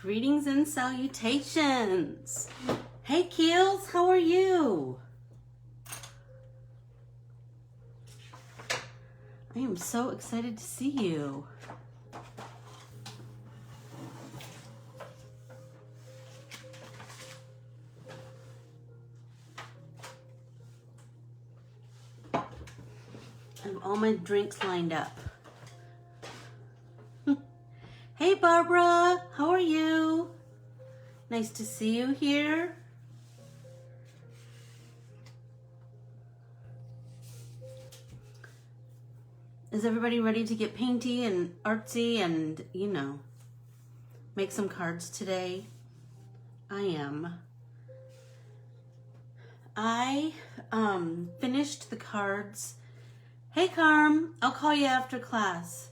Greetings and salutations. Hey Keels, how are you? I am so excited to see you. I have all my drinks lined up. Hey Barbara, how are you? Nice to see you here. Is everybody ready to get painty and artsy and, you know, make some cards today? I am. I finished the cards. Hey Carm, I'll call you after class.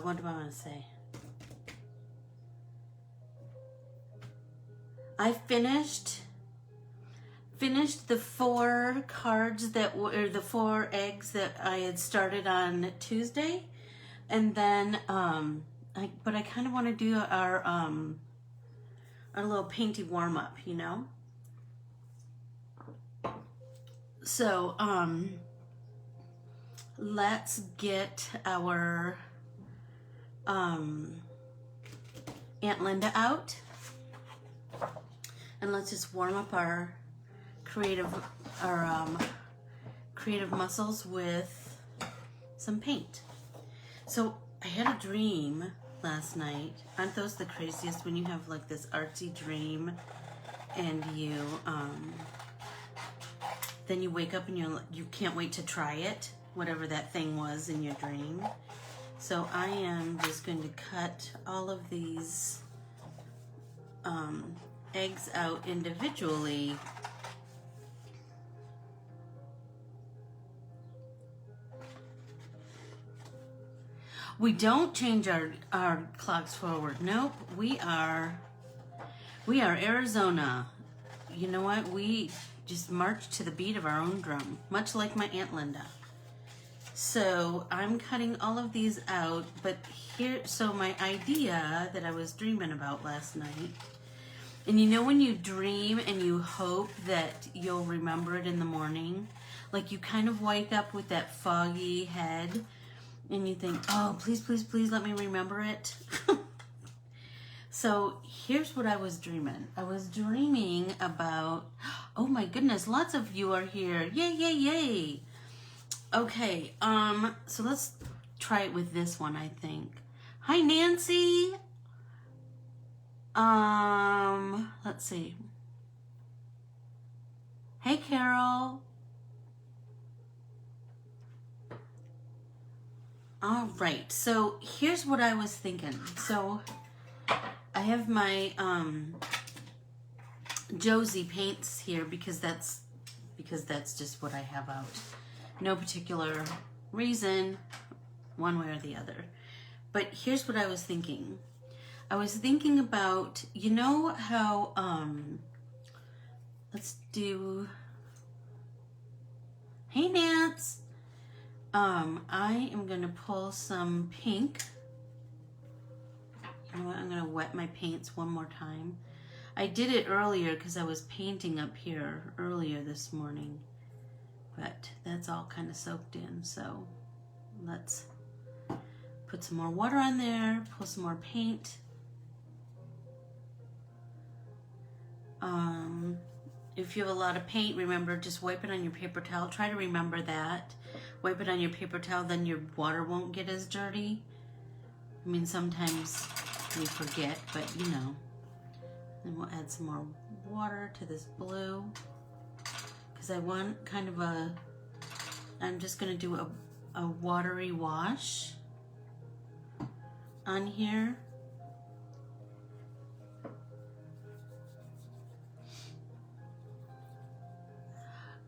What do I want to say? I finished the 4 cards that were the 4 eggs that I had started on Tuesday, and then but I kind of want to do our little painty warm up, you know. So let's get our Aunt Linda out, and let's just warm up our creative muscles with some paint. So I had a dream last night. Aren't those the craziest when you have like this artsy dream and you then you wake up and you can't wait to try it, whatever that thing was in your dream. So I am just going to cut all of these eggs out individually. We don't change our clocks forward. Nope, we are Arizona. You know what? We just march to the beat of our own drum, much like my Aunt Linda. So I'm cutting all of these out, but so my idea that I was dreaming about last night, and you know when you dream and you hope that you'll remember it in the morning, like you kind of wake up with that foggy head, and you think, oh, please, please, please let me remember it. So here's what I was dreaming. I was dreaming about, oh my goodness, lots of you are here. Yay, yay, yay. Okay, so let's try it with this one, I think. Hi, Nancy. Let's see. Hey, Carol. All right, so here's what I was thinking. So I have my Josie paints here because that's just what I have out. No particular reason, one way or the other. But here's what I was thinking. I was thinking about, you know how, let's do, hey Nance. I am gonna pull some pink. You know what, I'm gonna wet my paints one more time. I did it earlier because I was painting up here earlier this morning. But that's all kind of soaked in, so let's put some more water on there, pull some more paint. If you have a lot of paint, remember, just wipe it on your paper towel. Try to remember that. Wipe it on your paper towel, then your water won't get as dirty. I mean, sometimes we forget, but you know. Then we'll add some more water to this blue. Because I want kind of I'm just going to do a watery wash on here.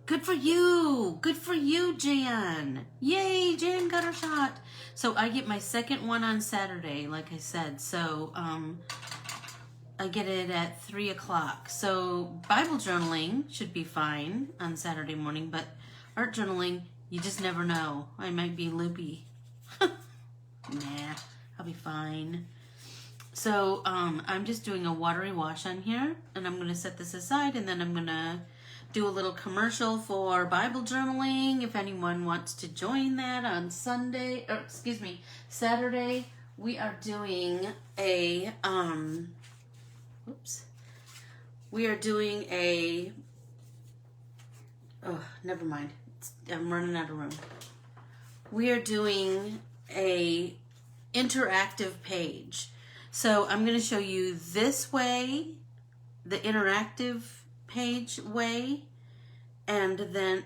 Good for you! Good for you, Jan! Yay, Jan got her shot! So I get my second one on Saturday, like I said. So I get it at 3 o'clock. So Bible journaling should be fine on Saturday morning, but art journaling, you just never know. I might be loopy nah, I'll be fine. So I'm just doing a watery wash on here, and I'm going to set this aside, and then I'm going to do a little commercial for Bible journaling. If anyone wants to join that on Saturday, we are doing a, never mind. I'm running out of room. We are doing a interactive page. So I'm going to show you this way, the interactive page way, and then,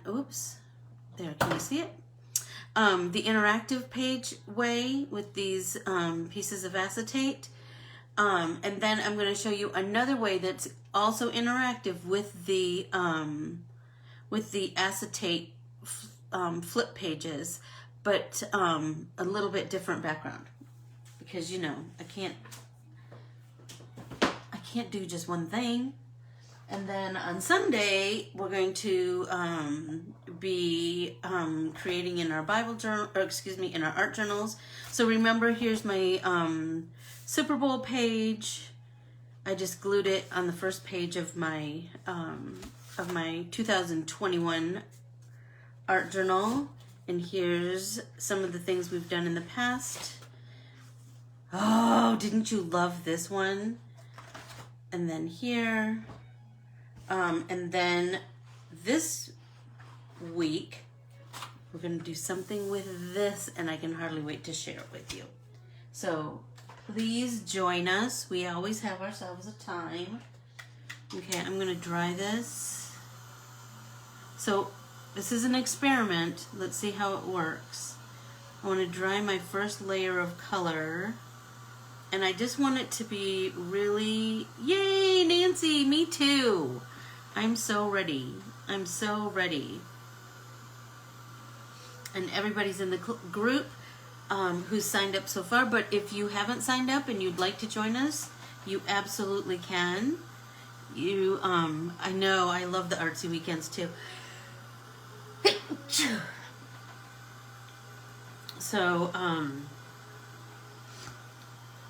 there, can you see it? The interactive page way with these pieces of acetate. And then I'm going to show you another way that's also interactive with the acetate flip pages, but a little bit different background. Because, you know, I can't do just one thing. And then on Sunday, we're going to be creating in our Bible journal, in our art journals. So remember, here's my Super Bowl page. I just glued it on the first page of my 2021 art journal. And here's some of the things we've done in the past. Oh, didn't you love this one? And then here, and then this week, we're going to do something with this, and I can hardly wait to share it with you. So please join us. We always have ourselves a time. Okay, I'm going to dry this. So this is an experiment. Let's see how it works. I want to dry my first layer of color. And I just want it to be really, yay, Nancy, me too. I'm so ready. I'm so ready. And everybody's in the group who's signed up so far. But if you haven't signed up and you'd like to join us, you absolutely can. I know, I love the artsy weekends too. So,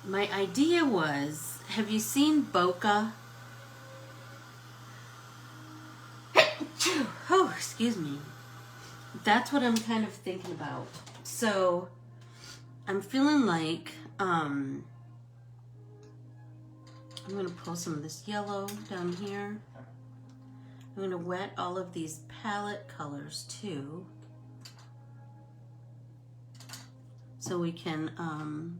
my idea was, have you seen bokeh? Oh, excuse me. That's what I'm kind of thinking about. So, I'm feeling like, I'm going to pull some of this yellow down here. I'm going to wet all of these palette colors too. So we can,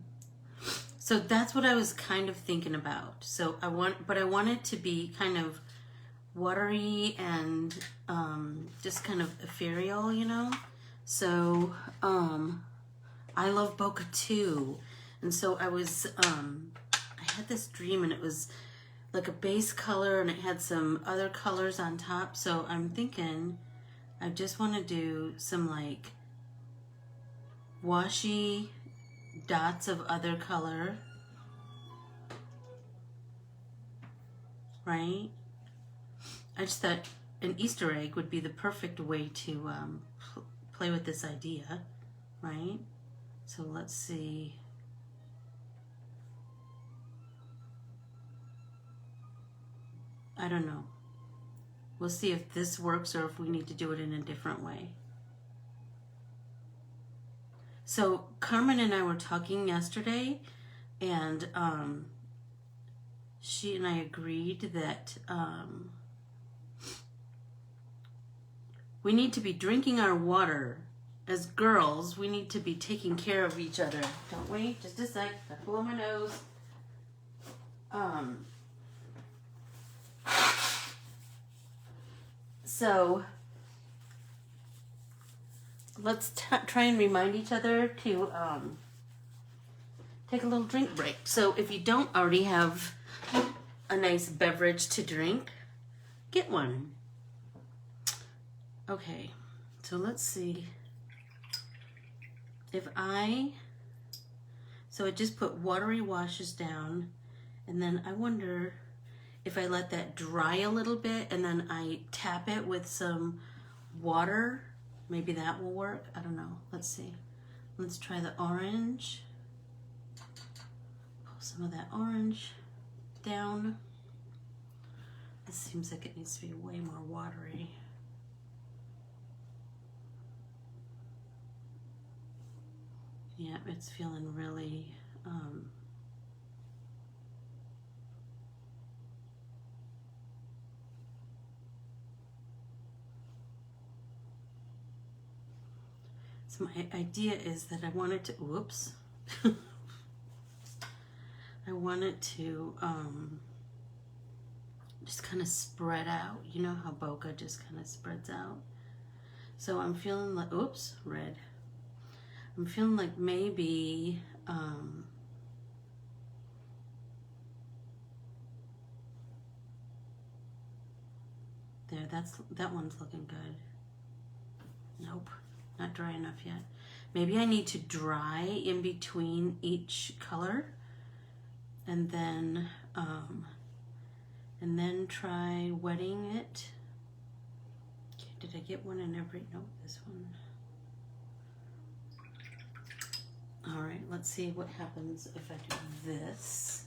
so that's what I was kind of thinking about. So I want it to be kind of watery and just kind of ethereal, you know? So I love bokeh too. And so I had this dream, and it was like a base color and it had some other colors on top. So I'm thinking I just want to do some like washy dots of other color, right? I just thought an Easter egg would be the perfect way to play with this idea, right? So let's see. I don't know. We'll see if this works or if we need to do it in a different way. So Carmen and I were talking yesterday, and she and I agreed that we need to be drinking our water. As girls, we need to be taking care of each other, don't we? Just a sec, I blow my nose. So let's try and remind each other to take a little drink break. So if you don't already have a nice beverage to drink, get one. Okay, so let's see. So I just put watery washes down, and then I wonder if I let that dry a little bit and then I tap it with some water, maybe that will work. I don't know. Let's see. Let's try the orange. some of that orange down. This seems like it needs to be way more watery. Yeah, it's feeling really so my idea is that I want it to, whoops. I want it to just kind of spread out. You know how bokeh just kind of spreads out? So I'm feeling like, oops, red. I'm feeling like maybe there, that one's looking good. Nope, not dry enough yet. Maybe I need to dry in between each color and then try wetting it. Okay, did I get one in every, nope, this one. All right, let's see what happens if I do this.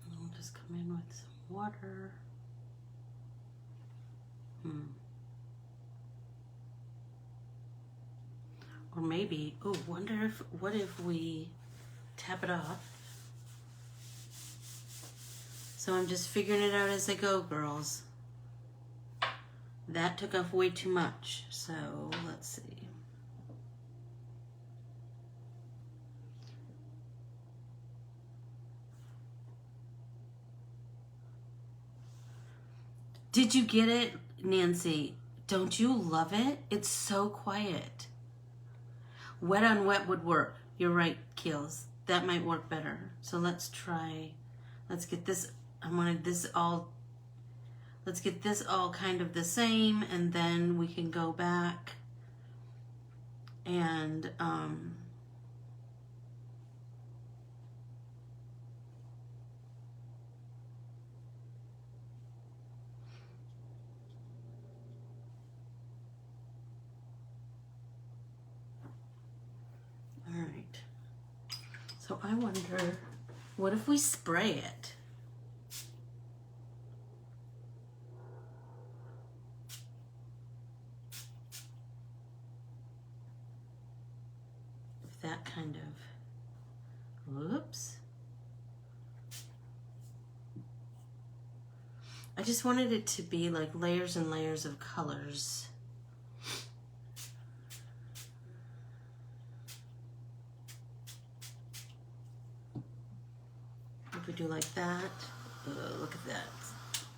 I'll just come in with some water. Or maybe, oh, what if we tap it off? So I'm just figuring it out as I go, girls. That took off way too much, so let's see. Did you get it, Nancy? Don't you love it? It's so quiet. Wet on wet would work. You're right, Keels. That might work better. So let's try, let's get this, I wanted this all, let's get this all kind of the same, and then we can go back and all right. So I wonder, what if we spray it? If that kind of, whoops. I just wanted it to be like layers and layers of colors. If we do like that, look at that.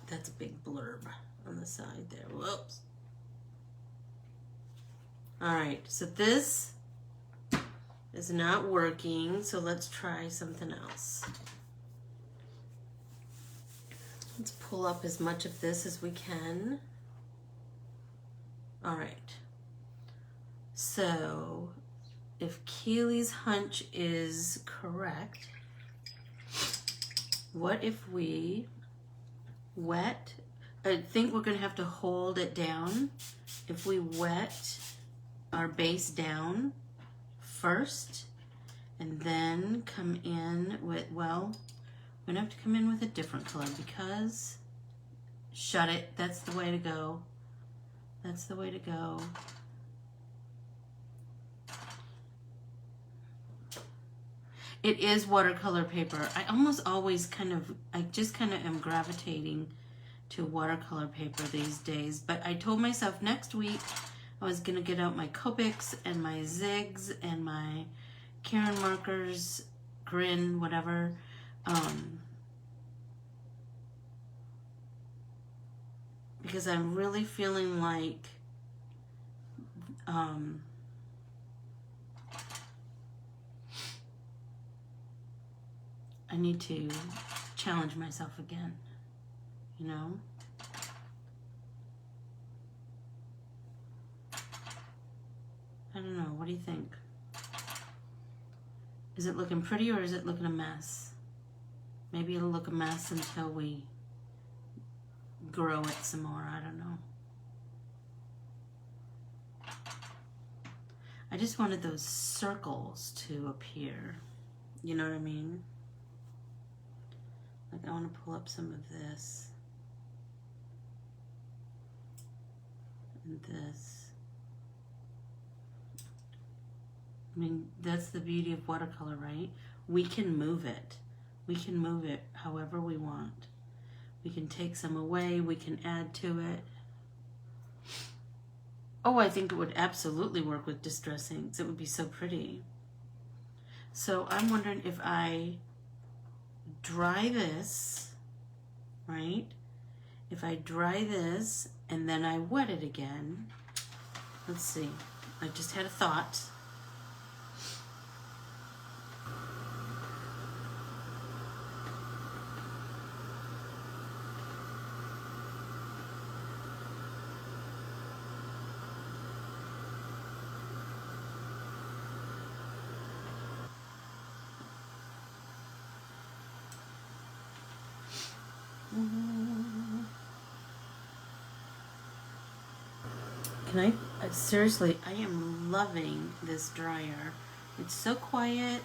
That's a big blurb on the side there. Whoops. All right, so this is not working, so let's try something else. Let's pull up as much of this as we can. All right. So if Keely's hunch is correct, what if we wet? I think we're gonna have to hold it down. If we wet our base down first and then come in with, well, we're gonna have to come in with a different color because, shut it, that's the way to go. That's the way to go. It is watercolor paper. I almost always I just kind of am gravitating to watercolor paper these days, but I told myself next week I was gonna get out my Copics and my Zigs and my Karen markers, Grin, whatever. Because I'm really feeling like I need to challenge myself again, you know? I don't know, what do you think? Is it looking pretty or is it looking a mess? Maybe it'll look a mess until we grow it some more. I don't know. I just wanted those circles to appear. You know what I mean? Like I want to pull up some of this. And this. I mean, that's the beauty of watercolor, right? We can move it. We can move it however we want. We can take some away. We can add to it. Oh, I think it would absolutely work with distress inks. It would be so pretty. So I'm wondering if I dry this, right? If I dry this and then I wet it again. Let's see. I just had a thought. Can I seriously, I am loving this dryer. It's so quiet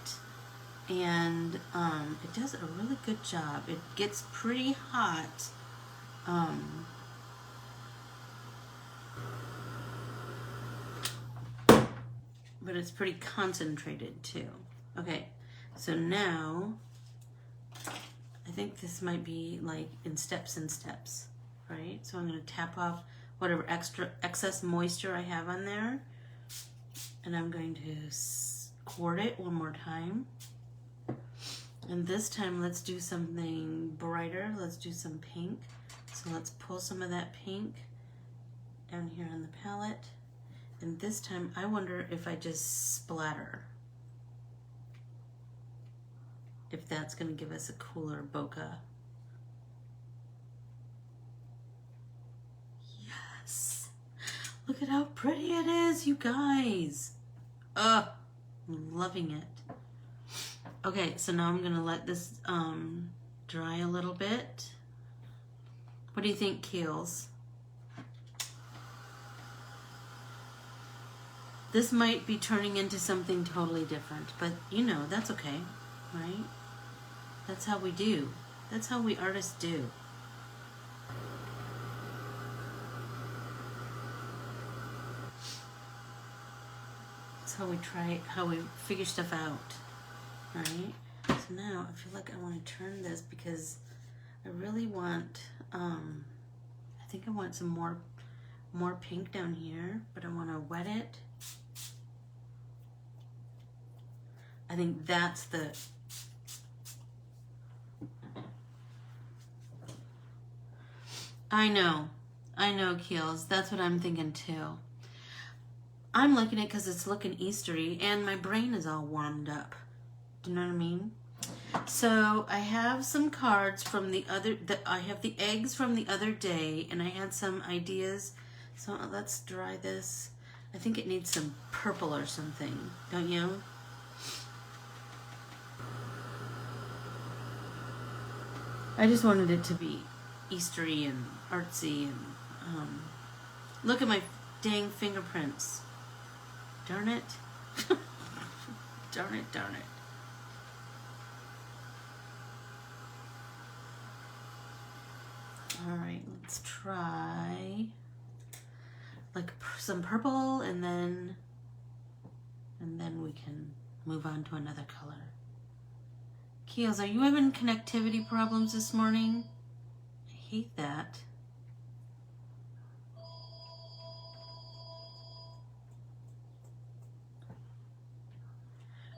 and it does a really good job. It gets pretty hot. But it's pretty concentrated too. Okay, so now I think this might be like in steps and steps, right? So I'm going to tap off whatever excess moisture I have on there, and I'm going to squirt it one more time. And this time let's do something brighter. Let's do some pink. So let's pull some of that pink down here on the palette. And this time I wonder if I just splatter, if that's going to give us a cooler bokeh. Yes! Look at how pretty it is, you guys. I'm loving it. Okay, so now I'm going to let this dry a little bit. What do you think, Keels? This might be turning into something totally different, but you know, that's okay, right? That's how we do. That's how we artists do. That's how we try, how we figure stuff out, right? So now I feel like I want to turn this because I really want, I think I want some more pink down here, but I want to wet it. I think that's the, I know, Keels. That's what I'm thinking too. I'm liking it because it's looking Eastery and my brain is all warmed up. Do you know what I mean? So I have some cards from I have the eggs from the other day, and I had some ideas. So let's dry this. I think it needs some purple or something, don't you? I just wanted it to be Eastery and artsy and look at my dang fingerprints. Darn it. Darn it, darn it. All right, let's try like some purple and then we can move on to another color. Keels, are you having connectivity problems this morning? I hate that.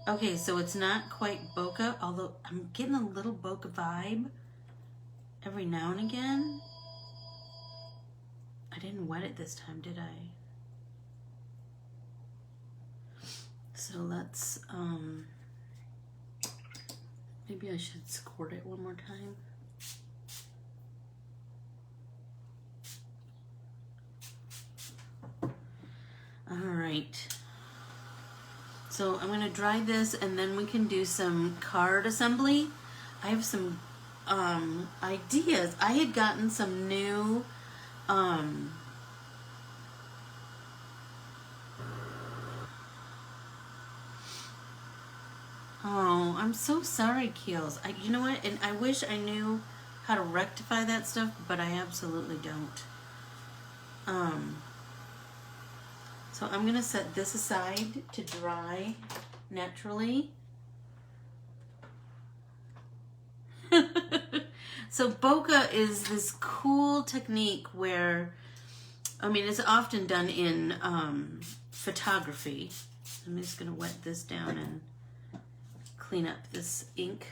Okay, so it's not quite bokeh, although I'm getting a little bokeh vibe every now and again. I didn't wet it this time, did I? So let's, maybe I should squirt it one more time. All right. So I'm gonna dry this and then we can do some card assembly. I have some ideas. I had gotten some new oh, I'm so sorry, Keels. You know what? And I wish I knew how to rectify that stuff, but I absolutely don't. So I'm gonna set this aside to dry naturally. So bokeh is this cool technique where, I mean, it's often done in photography. I'm just gonna wet this down and clean up this ink.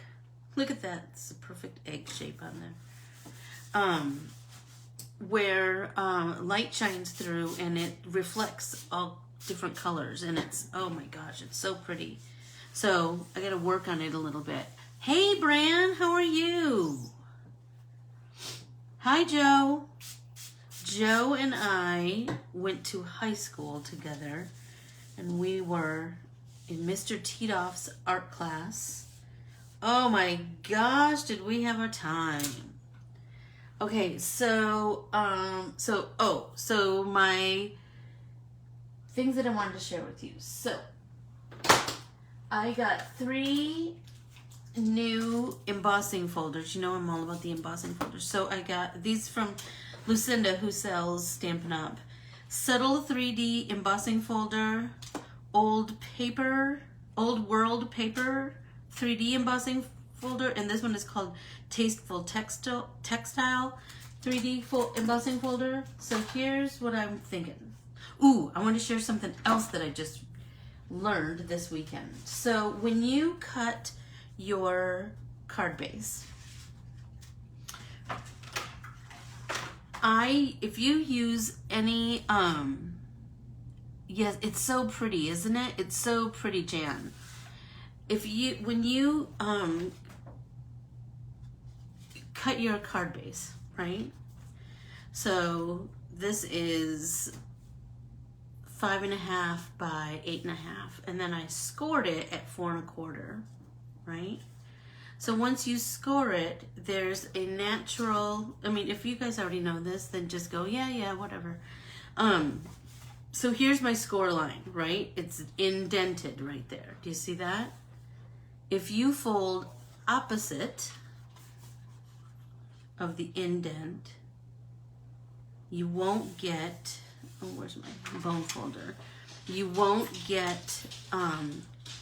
Look at that, it's a perfect egg shape on there. Where light shines through and it reflects all different colors, and it's, oh my gosh, it's so pretty. So I gotta work on it a little bit. Hey Bran, how are you? Hi Joe. Joe and I went to high school together, and we were in Mr. Titoff's art class. Oh my gosh, did we have a time. Okay, so my things that I wanted to share with you. So I got 3 new embossing folders. You know I'm all about the embossing folders. So I got these from Lucinda, who sells Stampin' Up. Subtle 3D embossing folder, old world paper 3D embossing folder, and this one is called Tasteful Textile 3D embossing folder. So here's what I'm thinking. Ooh, I want to share something else that I just learned this weekend. So when you cut your card base, if you use any, yes, it's so pretty, isn't it? It's so pretty, Jan. When you cut your card base, right? So this is 5.5 by 8.5, and then I scored it at 4 1/4, right? So once you score it, there's a natural, I mean, if you guys already know this, then just go, yeah, whatever. So here's my score line, right? It's indented right there. Do you see that? If you fold opposite of the indent, you won't get, oh, where's my bone folder? You won't get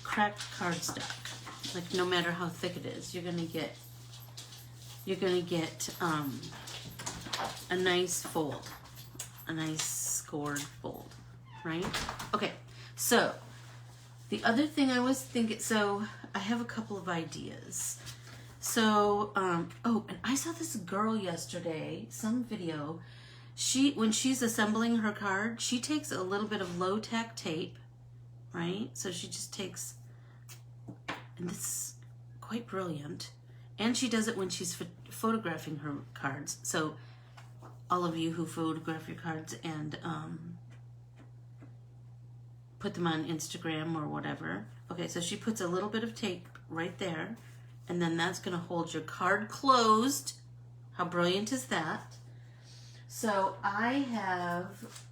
cracked cardstock. Like, no matter how thick it is, you're gonna get a nice fold, a nice scored fold, right? Okay, so the other thing I was thinking, so I have a couple of ideas. So, oh, and I saw this girl yesterday, some video. When she's assembling her card, she takes a little bit of low-tack tape, right? So she just takes, and this is quite brilliant. And she does it when she's photographing her cards. So all of you who photograph your cards and put them on Instagram or whatever. Okay, so she puts a little bit of tape right there, and then that's gonna hold your card closed. How brilliant is that? So I have,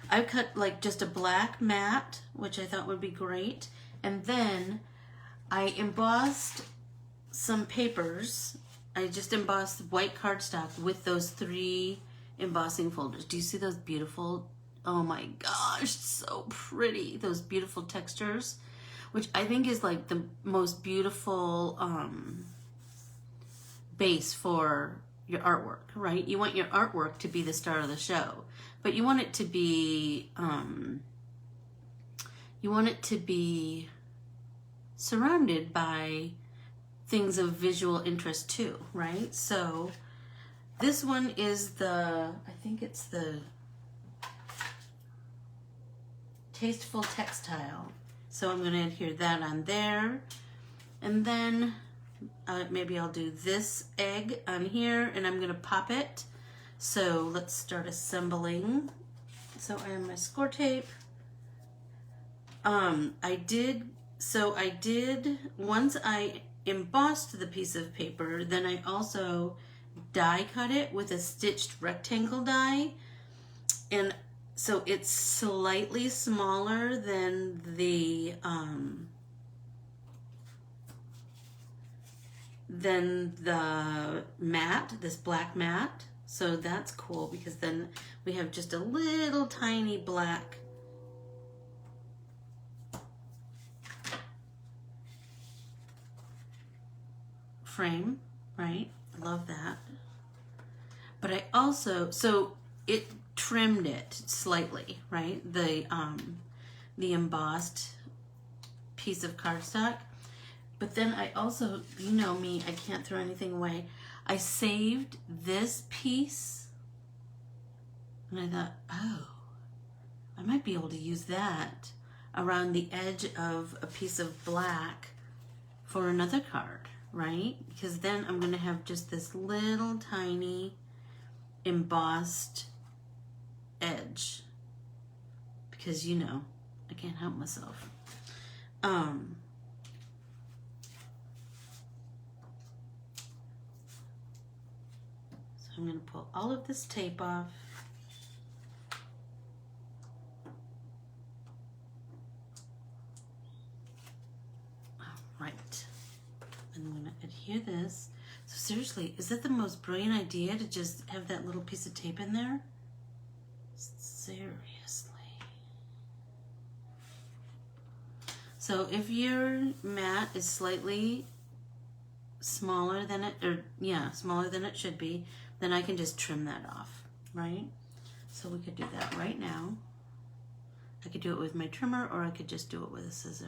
I've cut like just a black mat, which I thought would be great. And then I embossed some papers. I just embossed white cardstock with those 3 embossing folders. Do you see those beautiful, oh my gosh, so pretty. Those beautiful textures, which I think is like the most beautiful base for your artwork, right? You want your artwork to be the star of the show, but you want it to be, surrounded by things of visual interest too, right? So this one is I think it's the Tasteful Textile. So I'm gonna adhere that on there. And then maybe I'll do this egg on here, and I'm gonna pop it. So let's start assembling. So I have my score tape. I did, once I embossed the piece of paper, then I also die cut it with a stitched rectangle die. And so it's slightly smaller than the mat, this black mat. So that's cool because then we have just a little tiny black frame, right? I love that. But I also, so it trimmed it slightly, right? The embossed piece of cardstock. But then I also, you know me, I can't throw anything away. I saved this piece and I thought, oh, I might be able to use that around the edge of a piece of black for another card, right? Because then I'm going to have just this little tiny embossed edge, because you know I can't help myself. So I'm going to pull all of this tape off. Right, and I'm going to adhere this. So seriously, is that the most brilliant idea to just have that little piece of tape in there? Seriously. So if your mat is slightly smaller than it, or yeah, smaller than it should be, then I can just trim that off, right? So we could do that right now. I could do it with my trimmer, or I could just do it with a scissor.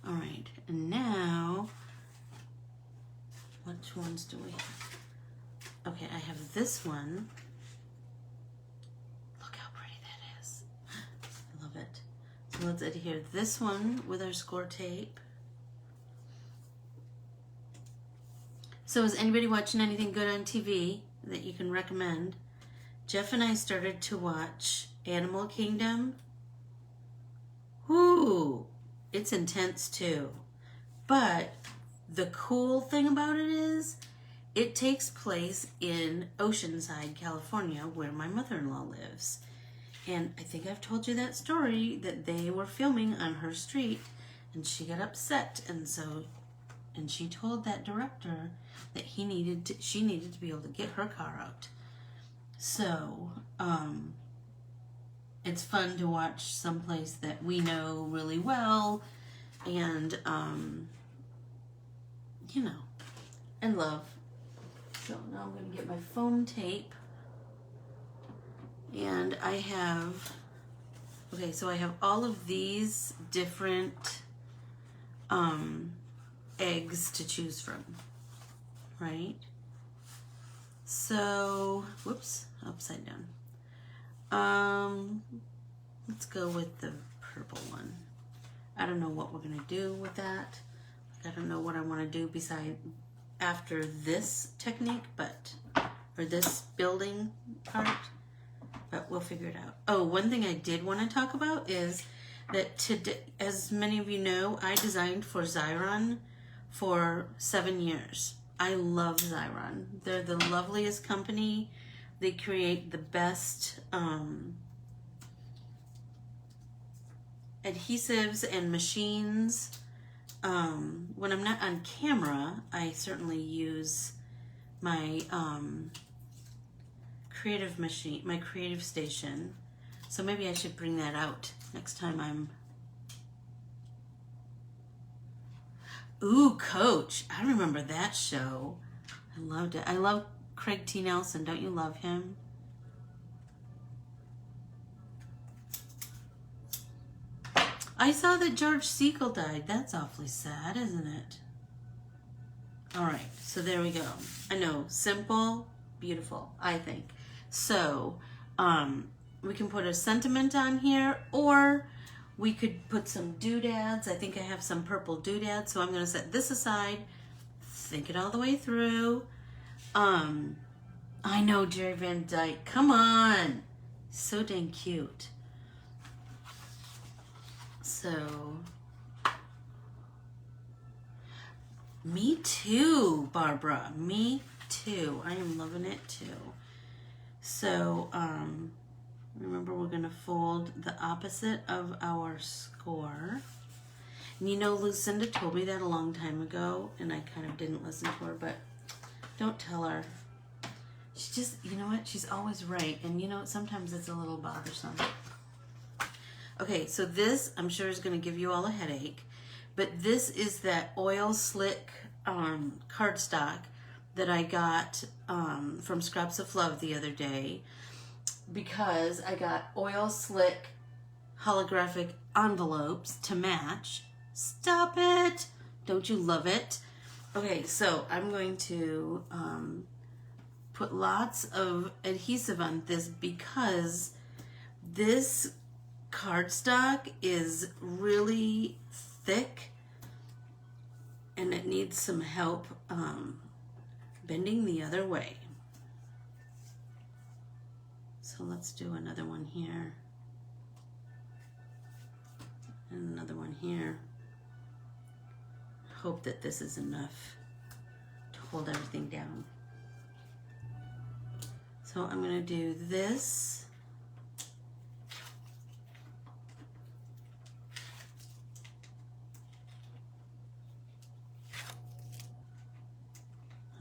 All right, and now, which ones do we have? Okay, I have this one. Look how pretty that is. I love it. So let's adhere this one with our score tape. So is anybody watching anything good on TV that you can recommend? Jeff and I started to watch Animal Kingdom. Whoo! It's intense too. But the cool thing about it is it takes place in Oceanside, California, where my mother-in-law lives. And I think I've told you that story, that they were filming on her street and she got upset, and she told that director that she needed to be able to get her car out. So, it's fun to watch someplace that we know really well and, you know, and love. So now I'm going to get my foam tape, and I have, okay, so I have all of these different eggs to choose from, right? So, whoops, upside down. Let's go with the purple one. I don't know what we're gonna do with that. I don't know what I want to do beside after this technique, or this building part, but we'll figure it out. Oh, one thing I did want to talk about is that today, as many of you know, I designed for Xyron for 7 years. I love Xyron. They're the loveliest company. They create the best adhesives and machines. When I'm not on camera, I certainly use my creative machine, my creative station. So maybe I should bring that out next time I'm... Ooh, Coach. I remember that show. I loved it. I love Craig T. Nelson. Don't you love him? I saw that George Siegel died. That's awfully sad, isn't it? All right, so there we go. I know, simple, beautiful, I think. So, we can put a sentiment on here, or we could put some doodads. I think I have some purple doodads, so I'm going to set this aside, think it all the way through. I know Jerry Van Dyke. Come on. So dang cute. So, me too, Barbara. Me too. I am loving it too. So, remember we're going to fold the opposite of our score. And you know, Lucinda told me that a long time ago, and I kind of didn't listen to her, but don't tell her. She just, you know what? She's always right. And you know, sometimes it's a little bothersome. Okay, so this, I'm sure, is going to give you all a headache. But this is that oil slick cardstock that I got from Scraps of Love the other day, because I got oil slick holographic envelopes to match. Stop it! Don't you love it? Okay, so I'm going to put lots of adhesive on this because this cardstock is really thick and it needs some help bending the other way. So let's do another one here and another one here. Hope that this is enough to hold everything down. So I'm going to do this.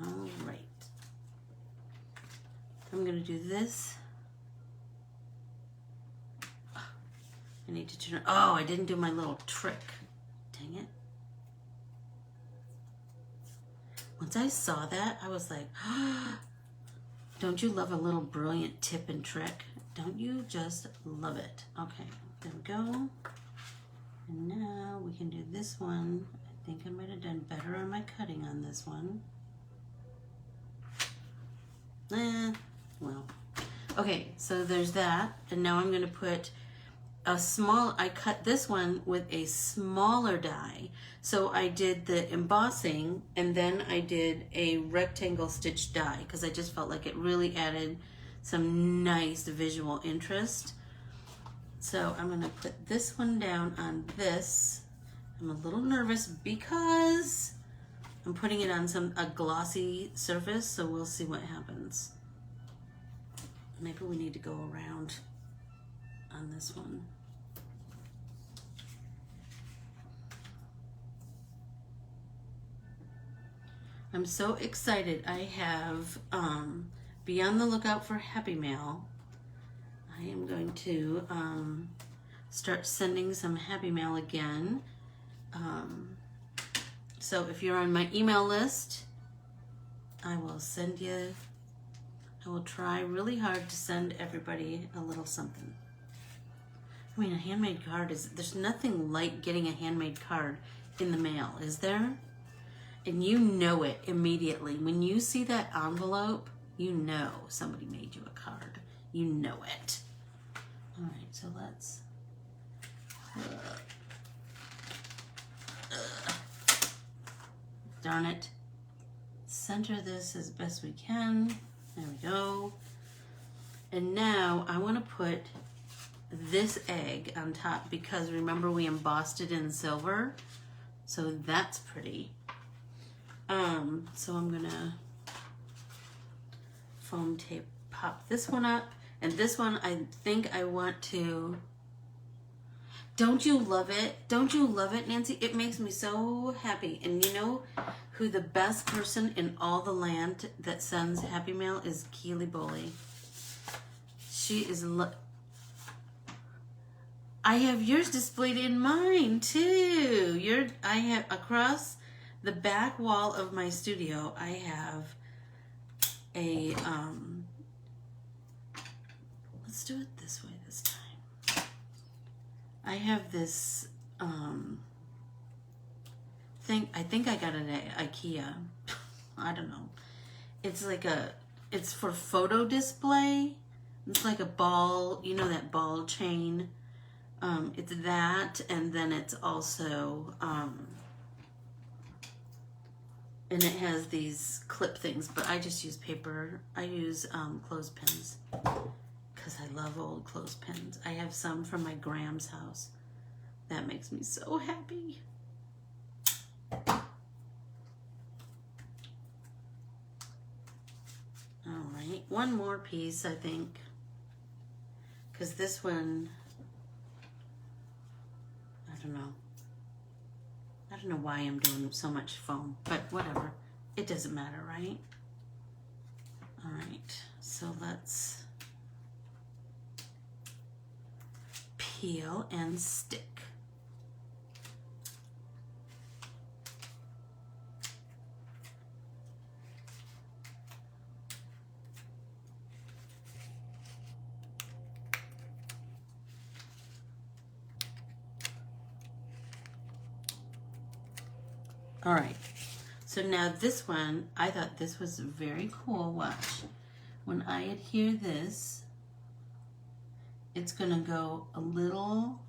All right. I'm going to do this. I need to turn it. Oh, I didn't do my little trick. Dang it. Once I saw that, I was like, don't you love a little brilliant tip and trick? Don't you just love it? Okay, there we go. And now we can do this one. I think I might have done better on my cutting on this one. Well. Okay, so there's that. And now I'm going to put a small, I cut this one with a smaller die. So I did the embossing and then I did a rectangle stitch die because I just felt like it really added some nice visual interest. So I'm going to put this one down on this. I'm a little nervous because I'm putting it on a glossy surface, so we'll see what happens. Maybe we need to go around on this one. I'm so excited. I have, be on the lookout for Happy Mail. I am going to start sending some Happy Mail again. So if you're on my email list, I will send you, I will try really hard to send everybody a little something. I mean, a handmade card is, there's nothing like getting a handmade card in the mail, is there? And you know it immediately. When you see that envelope, you know somebody made you a card. You know it. All right, so let's... darn it. Center this as best we can. There we go. And now I want to put this egg on top because remember we embossed it in silver. So that's pretty. So I'm gonna foam tape pop this one up, and this one I think I want to. Don't you love it? Don't you love it, Nancy? It makes me so happy. And you know who the best person in all the land that sends Happy Mail is? Keely Boley. She is. I have yours displayed in mine too. I have across the back wall of my studio, I have a, let's do it this way this time. I have this thing, I think I got it at IKEA. I don't know. It's like it's for photo display. It's like a ball, you know that ball chain? It's that, and then it's also, and it has these clip things, but I just use paper. I use clothespins because I love old clothespins. I have some from my Graham's house That makes me so happy. All right, one more piece, I think, because this one, I don't know why I'm doing so much foam, but whatever, it doesn't matter, right? All right, so let's peel and stick. All right, so now this one, I thought this was very cool. Watch, when I adhere this, it's gonna go a little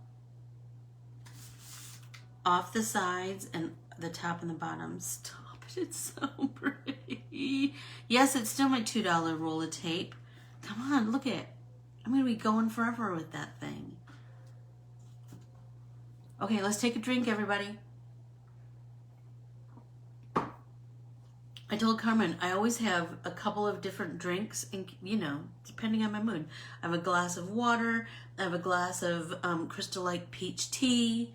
off the sides and the top and the bottom. Stop it, it's so pretty. Yes, it's still my $2 roll of tape. Come on, look at, I'm gonna be going forever with that thing. Okay, let's take a drink, everybody. I told Carmen I always have a couple of different drinks, and you know, depending on my mood. I have a glass of water, I have a glass of Crystal Light peach tea.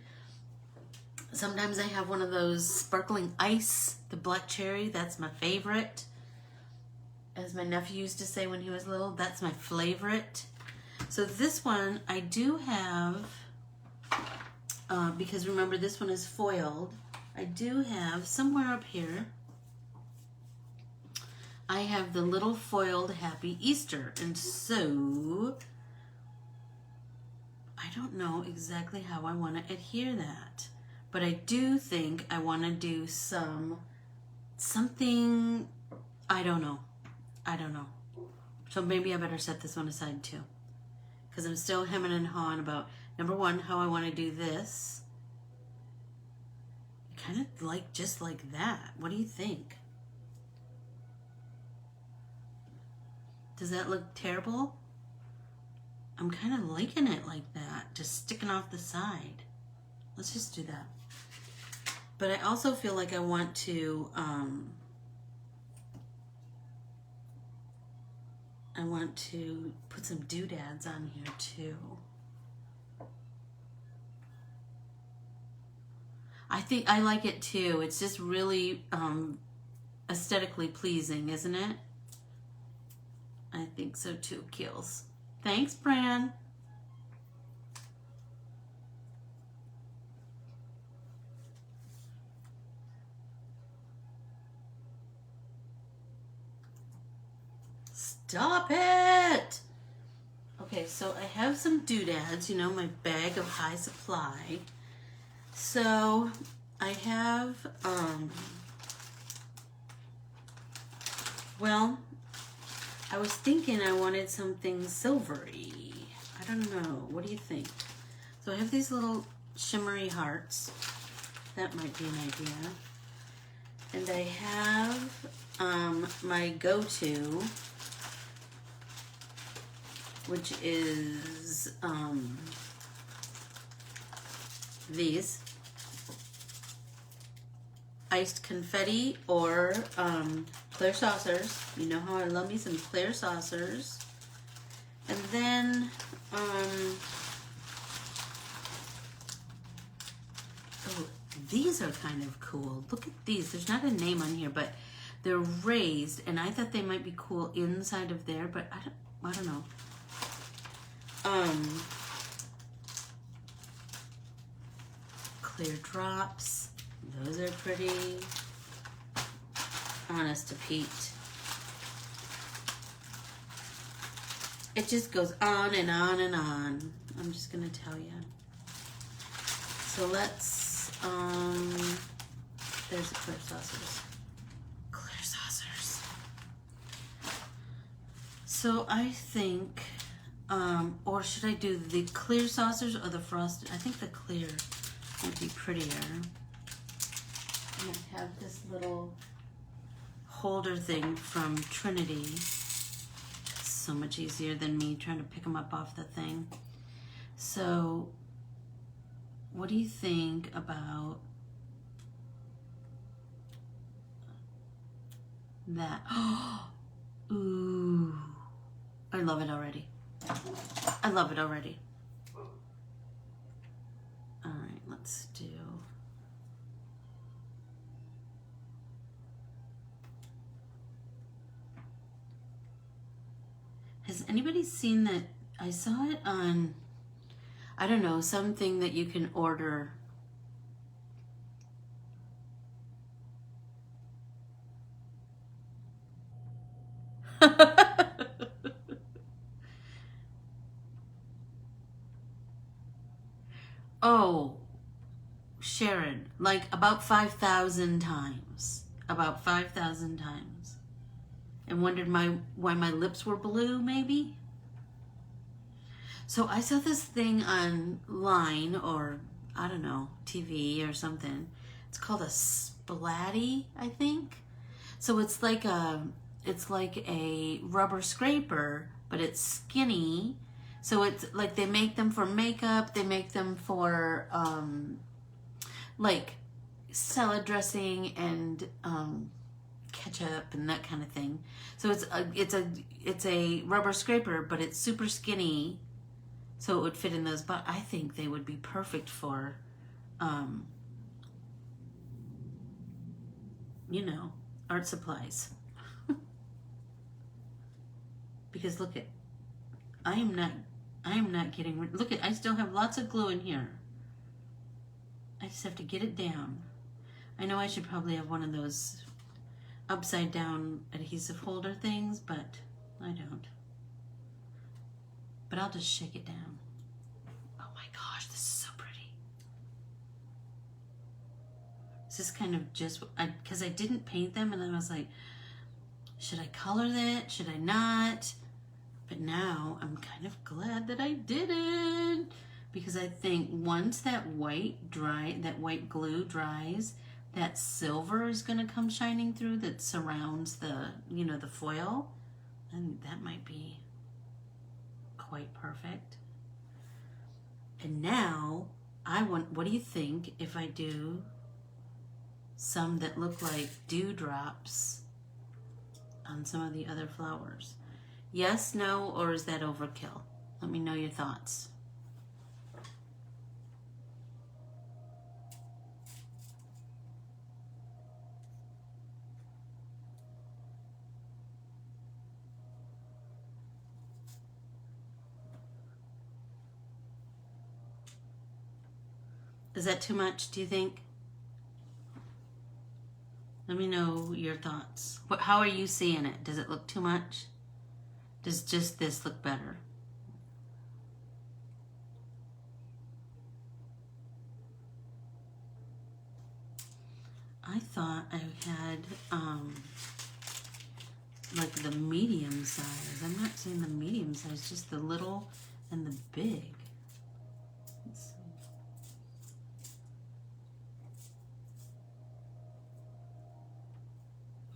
Sometimes I have one of those sparkling ice, the black cherry, that's my favorite. As my nephew used to say when he was little, that's my favorite. So this one I do have, because remember this one is foiled, I do have somewhere up here, I have the little foiled Happy Easter, and so I don't know exactly how I want to adhere that, but I do think I want to do something, I don't know. So maybe I better set this one aside too, because I'm still hemming and hawing about, number one, how I want to do this. Kind of like, just like that. What do you think? Does that look terrible? I'm kind of liking it like that, just sticking off the side. Let's just do that. But I also feel like I want to, put some doodads on here too. I think I like it too. It's just really aesthetically pleasing, isn't it? I think so too, Kills. Thanks, Bran. Stop it! Okay, so I have some doodads, you know, my bag of high supply. So I have, well, I was thinking I wanted something silvery. I don't know. What do you think? So I have these little shimmery hearts. That might be an idea. And I have my go-to, which is these. Iced confetti or clear saucers. You know how I love me some clear saucers. And then oh, these are kind of cool. Look at these. There's not a name on here, but they're raised, and I thought they might be cool inside of there, but I don't know. Clear drops. Those are pretty. Honest to Pete. It just goes on and on and on. I'm just gonna tell you. So let's, there's the clear saucers. Clear saucers. So I think, or should I do the clear saucers or the frosted? I think the clear would be prettier. And I have this little holder thing from Trinity. It's so much easier than me trying to pick them up off the thing. So what do you think about that? Ooh, I love it already. I love it already. All right, let's do. Has anybody seen that? I saw it on, I don't know, something that you can order. Oh, Sharon, like about 5,000 times. About 5,000 times. And wondered why my lips were blue, maybe? So I saw this thing online, or I don't know, TV or something. It's called a splatty, I think. So it's like a rubber scraper, but it's skinny. So it's like they make them for makeup, they make them for like salad dressing and ketchup and that kind of thing. So it's a rubber scraper, but it's super skinny, so it would fit in those. But I think they would be perfect for, you know, art supplies. Because look at, I am not getting, look at, I still have lots of glue in here. I just have to get it down. I know I should probably have one of those upside down adhesive holder things, but I don't. But I'll just shake it down. Oh my gosh, this is so pretty. This is kind of just, because I didn't paint them, and then I was like, should I color that? Should I not? But now I'm kind of glad that I didn't, because I think once that white glue dries, that silver is going to come shining through that surrounds the, you know, the foil, and that might be quite perfect. And now what do you think if I do some that look like dewdrops on some of the other flowers? Yes, no, or is that overkill? Let me know your thoughts. Is that too much, do you think? Let me know your thoughts. How are you seeing it? Does it look too much? Does just this look better? I thought I had like the medium size. I'm not seeing the medium size, just the little and the big. Let's see.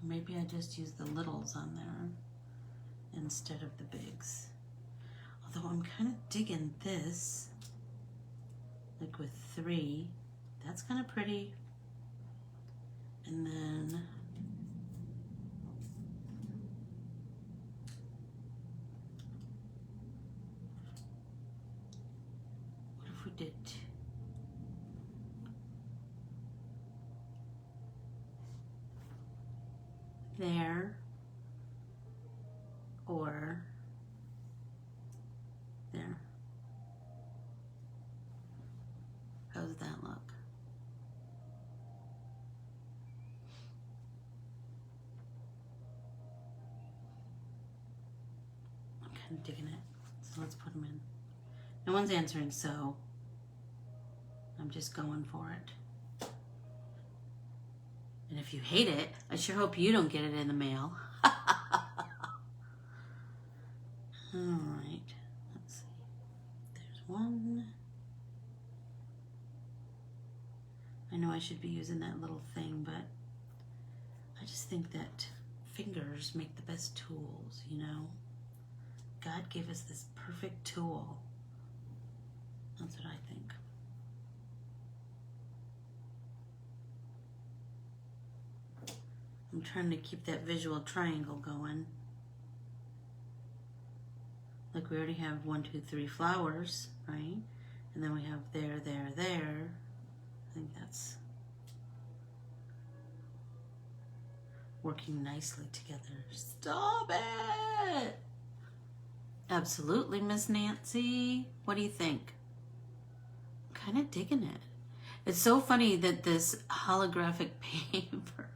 Maybe I just use the littles on there instead of the bigs. Although I'm kind of digging this, like with 3. That's kind of pretty. And then what if we did 2? There, or there. How does that look? I'm kind of digging it, so let's put them in. No one's answering, so I'm just going for it. And if you hate it, I sure hope you don't get it in the mail. All right, let's see. There's one. I know I should be using that little thing, but I just think that fingers make the best tools, you know? God gave us this perfect tool. That's what I think. I'm trying to keep that visual triangle going. Like we already have 1, 2, 3 flowers, right? And then we have there, there, there. I think that's working nicely together. Stop it! Absolutely, Miss Nancy. What do you think? I'm kind of digging it. It's so funny that this holographic paper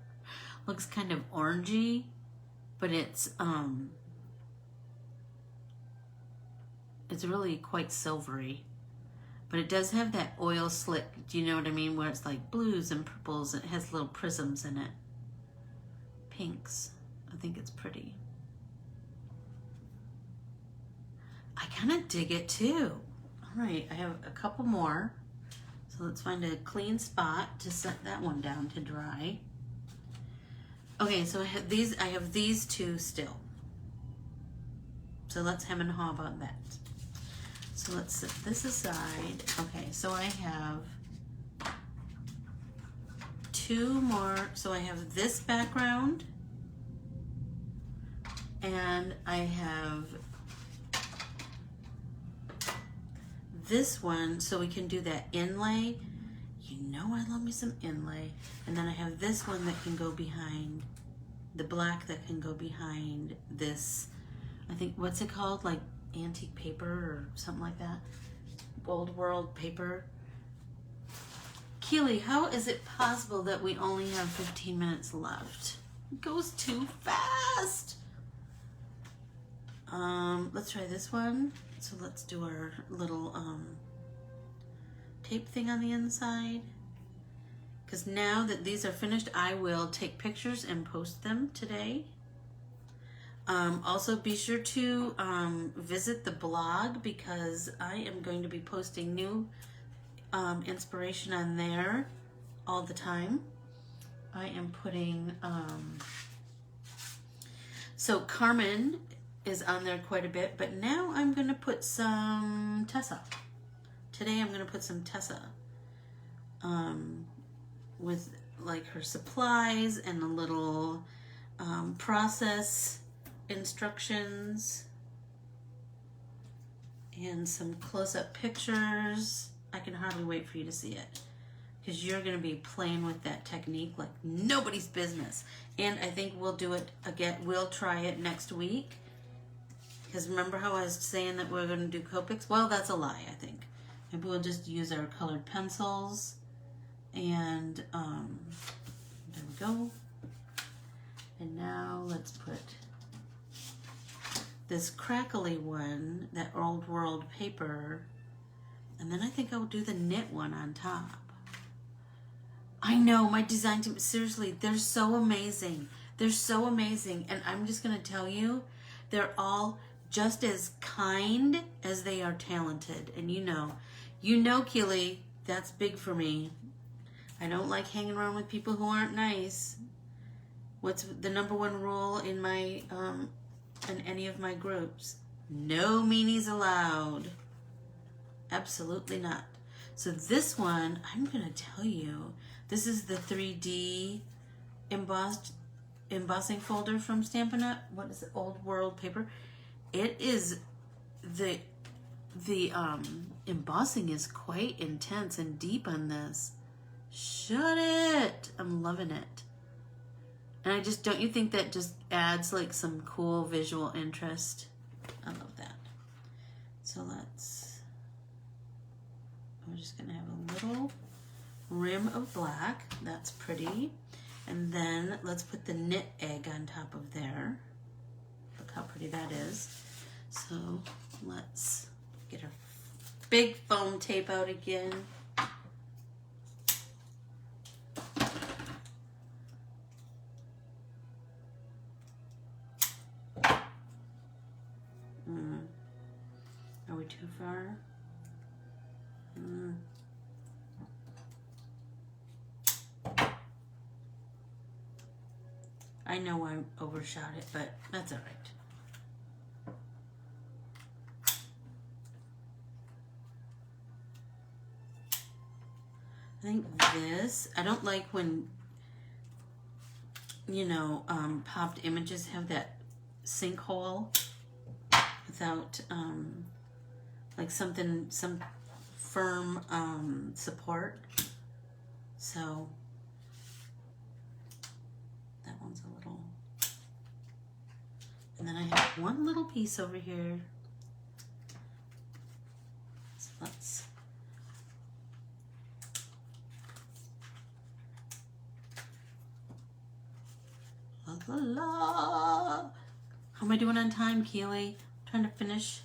looks kind of orangey, but it's really quite silvery. But it does have that oil slick, do you know what I mean? Where it's like blues and purples. It has little prisms in it. Pinks. I think it's pretty. I kind of dig it too. All right, I have a couple more. So let's find a clean spot to set that one down to dry. Okay, so I have these two still. So let's hem and haw about that. So let's set this aside. Okay, so I have 2 more. So I have this background, and I have this one, so we can do that inlay. You know I love me some inlay. And then I have this one that can go behind, the black that can go behind this, I think, what's it called? Like antique paper or something like that. Old world paper. Keely, how is it possible that we only have 15 minutes left? It goes too fast. Let's try this one. So let's do our little tape thing on the inside. Because now that these are finished, I will take pictures and post them today. Also, be sure to visit the blog, because I am going to be posting new inspiration on there all the time. I am putting, so Carmen is on there quite a bit, but now I'm going to put some Tessa. Today I'm going to put some Tessa with like her supplies and a little process instructions and some close-up pictures. I can hardly wait for you to see it, because you're going to be playing with that technique like nobody's business. And I think we'll do it again. We'll try it next week. Because remember how I was saying that we're going to do Copics? Well, that's a lie, I think. Maybe we'll just use our colored pencils. And there we go. And now let's put this crackly one, that old world paper. And then I think I'll do the knit one on top. I know, my design team, seriously, they're so amazing. They're so amazing. And I'm just going to tell you, they're all just as kind as they are talented. And you know, Keely, that's big for me. I don't like hanging around with people who aren't nice. What's the #1 rule in my in any of my groups? No meanies allowed. Absolutely not. So this one, I'm gonna tell you, this is the 3D embossing folder from Stampin' Up. What is it? Old World paper. It is the embossing is quite intense and deep on this. Shut it! I'm loving it. And I just, don't you think that just adds like some cool visual interest? I love that. So we're just gonna have a little rim of black. That's pretty. And then let's put the knit egg on top of there. Look how pretty that is. So let's get our big foam tape out again. Are we too far? I know I overshot it, but that's all right. I think this, I don't like when you know, popped images have that sinkhole without, like some firm support. So that one's a little, and then I have one little piece over here. So let's, la la la. How am I doing on time, Keely? Trying to finish.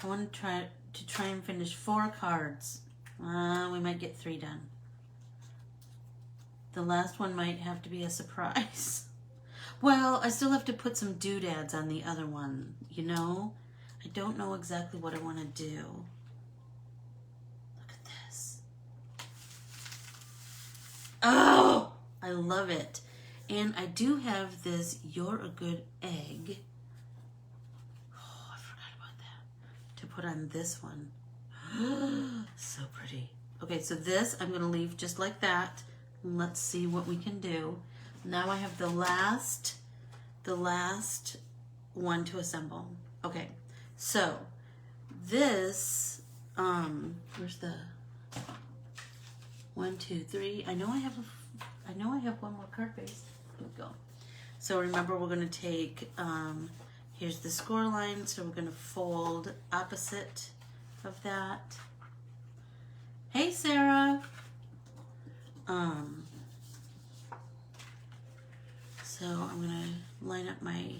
I want to try and finish 4 cards. We might get 3 done. The last one might have to be a surprise. Well, I still have to put some doodads on the other one, you know? I don't know exactly what I want to do. Look at this. Oh, I love it. And I do have this You're a Good Egg. Oh, I forgot about that. To put on this one. So pretty. Okay, so this I'm going to leave just like that. Let's see what we can do. Now I have the last one to assemble. Okay, so this, where's the 1, 2, 3? I know I have one more card base. Here we go. So remember, we're going to take, here's the score line, so we're going to fold opposite of that. Hey, Sarah. So I'm going to line up my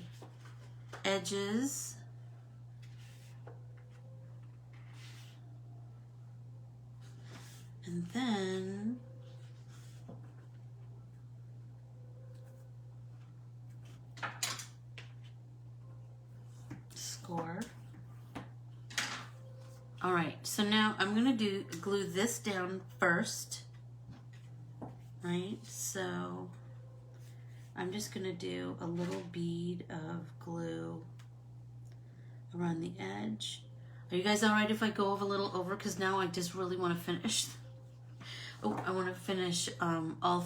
edges. And then score. All right, so now I'm going to glue this down first. Right, so I'm just going to do a little bead of glue around the edge. Are you guys all right if I go a little over? Because now I just really want to finish. Oh, I want to finish all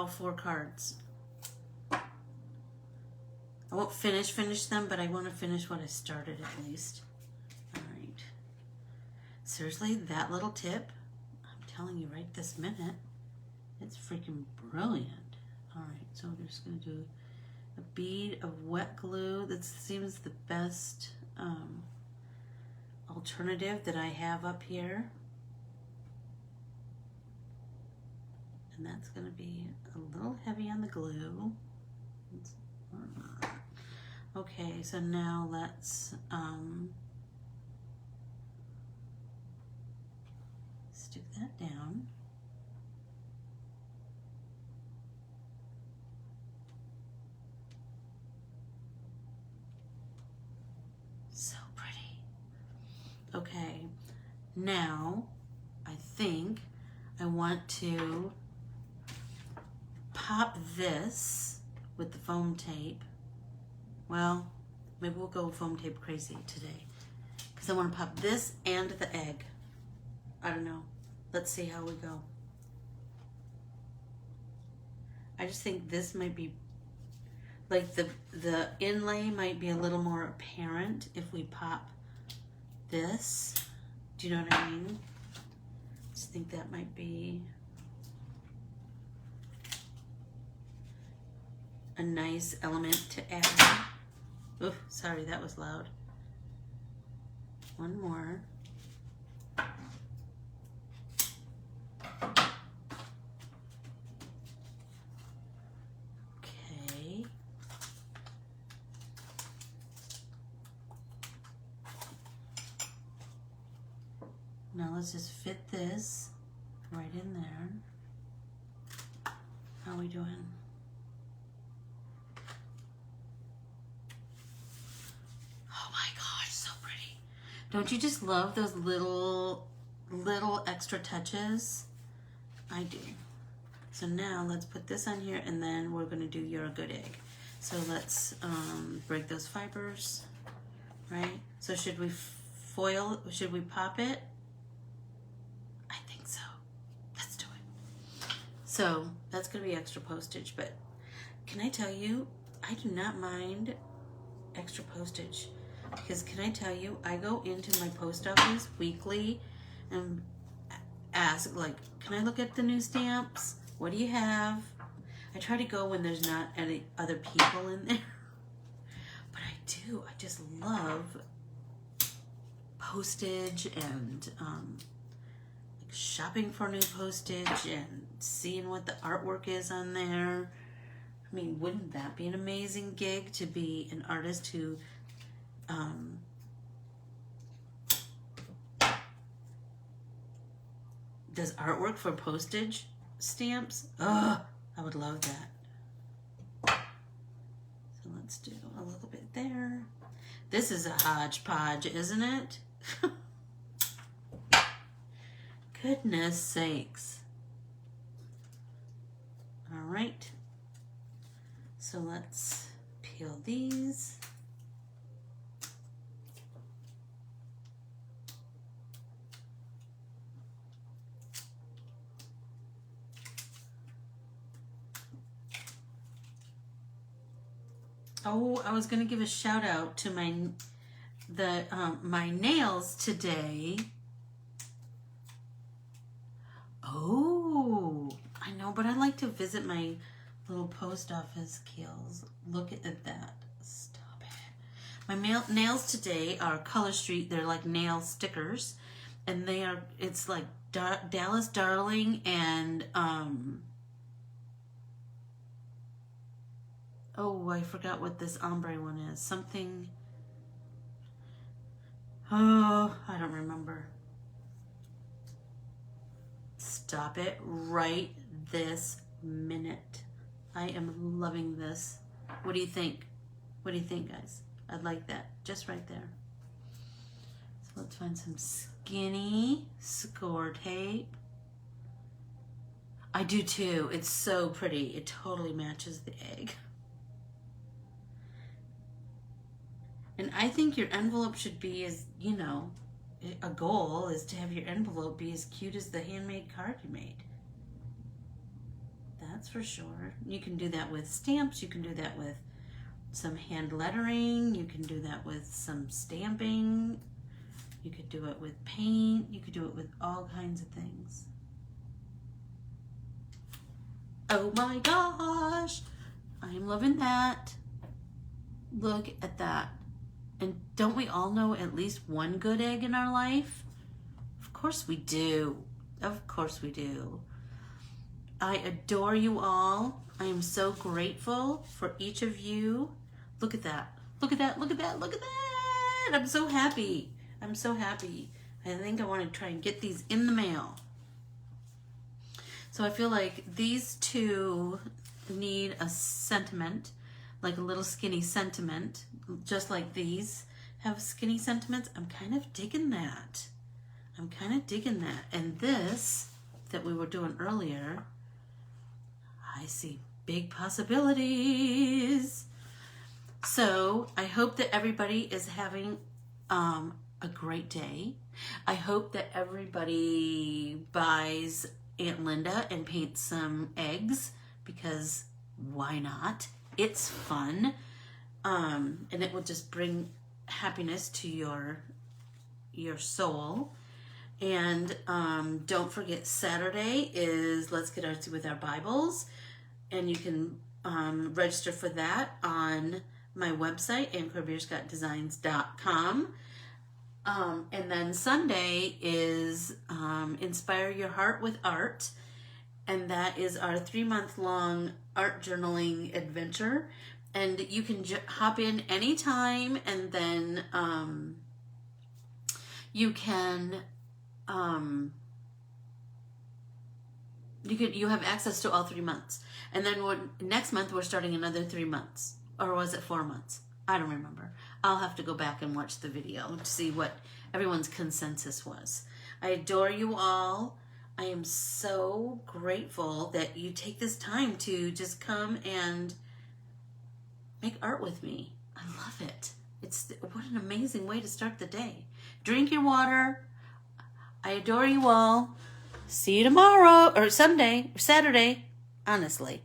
4 cards. I won't finish them, but I want to finish what I started at least. All right. Seriously, that little tip, I'm telling you right this minute, it's freaking brilliant. All right, so we're just going to do a bead of wet glue. That seems the best alternative that I have up here. And that's going to be a little heavy on the glue. Okay, so now let's stick that down. So pretty. Okay, now I think I want to pop this with the foam tape. Well, maybe we'll go foam tape crazy today because I want to pop this and the egg. I don't know. Let's see how we go. I just think this might be, like the inlay might be a little more apparent if we pop this. Do you know what I mean? I just think that might be a nice element to add. Oh, sorry, that was loud. One more. Okay. Now let's just fit this right in there. How are we doing? Don't you just love those little extra touches? I do. So now let's put this on here and then we're gonna do You're a Good Egg. So let's break those fibers, right? So should we foil. Should we pop it? I think so. Let's do it. So that's going to be extra postage, but can I tell you, I do not mind extra postage, because can I tell you, I go into my post office weekly and ask, like, can I look at the new stamps? What do you have? I try to go when there's not any other people in there, but I do. I just love postage and like shopping for new postage and seeing what the artwork is on there. I mean, wouldn't that be an amazing gig to be an artist who does artwork for postage stamps? Oh, I would love that. So let's do a little bit there. This is a hodgepodge, isn't it? Goodness sakes. All right. So let's peel these. Oh, I was gonna give a shout out to my nails today. Oh, I know, but I like to visit my little post office kills. Look at that. Stop it. My nails today are Color Street. They're like nail stickers, and it's like Dallas Darling and oh, I forgot what this ombre one is. Something. Oh, I don't remember. Stop it right this minute. I am loving this. What do you think? What do you think, guys? I'd like that. Just right there. So let's find some skinny score tape. I do too. It's so pretty. It totally matches the egg. And I think your envelope should be as, you know, a goal is to have your envelope be as cute as the handmade card you made. That's for sure. You can do that with stamps. You can do that with some hand lettering. You can do that with some stamping. You could do it with paint. You could do it with all kinds of things. Oh my gosh. I'm loving that. Look at that. And don't we all know at least one good egg in our life? Of course we do. Of course we do. I adore you all. I am so grateful for each of you. Look at that. Look at that. Look at that. Look at that. I'm so happy. I'm so happy. I think I want to try and get these in the mail. So I feel like these two need a sentiment, like a little skinny sentiment, just like these have skinny sentiments. I'm kind of digging that. I'm kind of digging that. And this that we were doing earlier, I see big possibilities. So I hope that everybody is having a great day. I hope that everybody buys Aunt Linda and paints some eggs, because why not? It's fun. And it will just bring happiness to your soul. And don't forget, Saturday is Let's Get Artsy with Our Bibles. And you can register for that on my website, Anncorbierescottdesigns.com. And then Sunday is Inspire Your Heart with Art. And that is our 3-month-long art journaling adventure. And you can hop in anytime, and then you can you have access to all 3 months. And then next month we're starting another 3 months. Or was it 4 months? I don't remember. I'll have to go back and watch the video to see what everyone's consensus was. I adore you all. I am so grateful that you take this time to just come and make art with me. I love it. What an amazing way to start the day. Drink your water. I adore you all. See you tomorrow, or Sunday, or Saturday, honestly.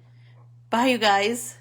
Bye, you guys.